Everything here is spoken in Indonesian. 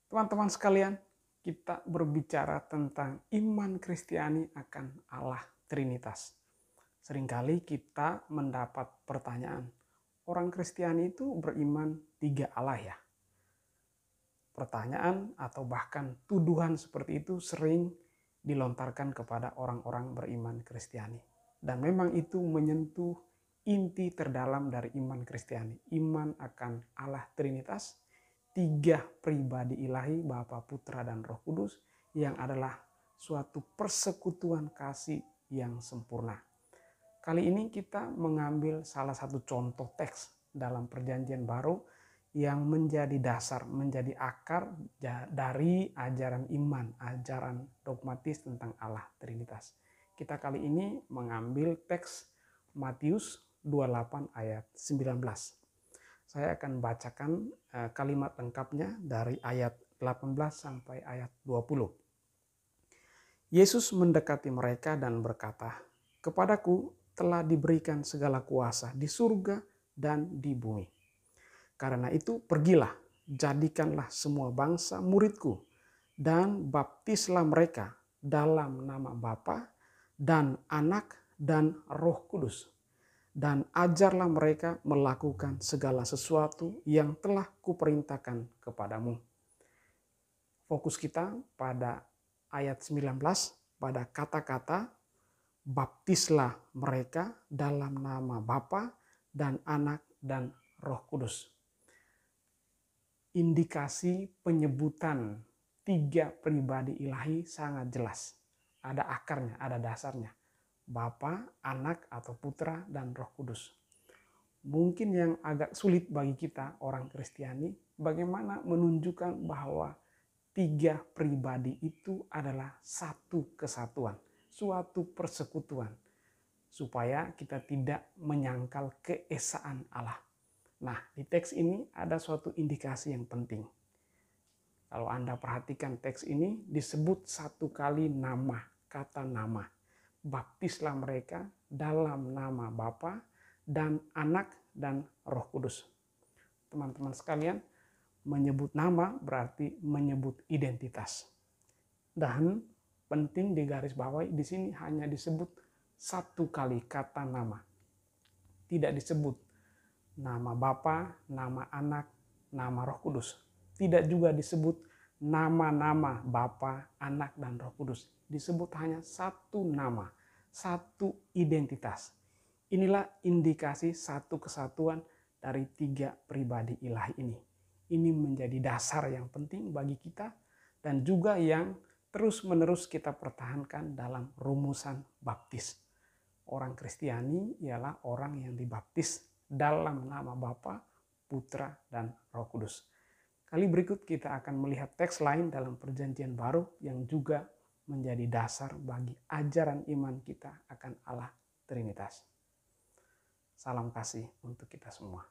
Teman-teman sekalian, kita berbicara tentang iman Kristiani akan Allah Trinitas. Seringkali kita mendapat pertanyaan, orang Kristiani itu beriman 3 Allah ya? Pertanyaan atau bahkan tuduhan seperti itu sering dilontarkan kepada orang-orang beriman Kristiani. Dan memang itu menyentuh inti terdalam dari iman Kristiani. Iman akan Allah Trinitas, 3 pribadi ilahi, Bapa, Putra, dan Roh Kudus, yang adalah suatu persekutuan kasih yang sempurna. Kali ini kita mengambil salah satu contoh teks dalam Perjanjian Baru yang menjadi dasar, menjadi akar dari ajaran iman, ajaran dogmatis tentang Allah Trinitas. Kita kali ini mengambil teks Matius 28 ayat 19. Saya akan bacakan kalimat lengkapnya dari ayat 18 sampai ayat 20. Yesus mendekati mereka dan berkata, "Kepadaku telah diberikan segala kuasa di surga dan di bumi. Karena itu pergilah, jadikanlah semua bangsa muridku, dan baptislah mereka dalam nama Bapa dan Anak dan Roh Kudus. Dan ajarlah mereka melakukan segala sesuatu yang telah kuperintahkan kepadamu." Fokus kita pada ayat 19, pada kata-kata baptislah mereka dalam nama Bapa dan Anak dan Roh Kudus. Indikasi penyebutan 3 pribadi ilahi sangat jelas. Ada akarnya, ada dasarnya. Bapa, Anak atau Putra, dan Roh Kudus. Mungkin yang agak sulit bagi kita orang Kristiani, bagaimana menunjukkan bahwa 3 pribadi itu adalah satu kesatuan, suatu persekutuan, supaya kita tidak menyangkal keesaan Allah. Nah, di teks ini ada suatu indikasi yang penting. Kalau Anda perhatikan teks ini disebut 1 kali nama, kata nama. Baptislah mereka dalam nama Bapa dan Anak dan Roh Kudus. Teman-teman sekalian, menyebut nama berarti menyebut identitas. Dan penting digarisbawahi, di sini hanya disebut 1 kali kata nama. Tidak disebut nama Bapa, nama Anak, nama Roh Kudus. Tidak juga disebut nama-nama Bapa, Anak, dan Roh Kudus. Disebut hanya 1 nama, 1 identitas. Inilah indikasi satu kesatuan dari 3 pribadi ilahi ini. Ini menjadi dasar yang penting bagi kita dan juga yang terus-menerus kita pertahankan dalam rumusan baptis. Orang Kristiani ialah orang yang dibaptis dalam nama Bapa, Putra, dan Roh Kudus. Kali berikut kita akan melihat teks lain dalam Perjanjian Baru yang juga menjadi dasar bagi ajaran iman kita akan Allah Trinitas. Salam kasih untuk kita semua.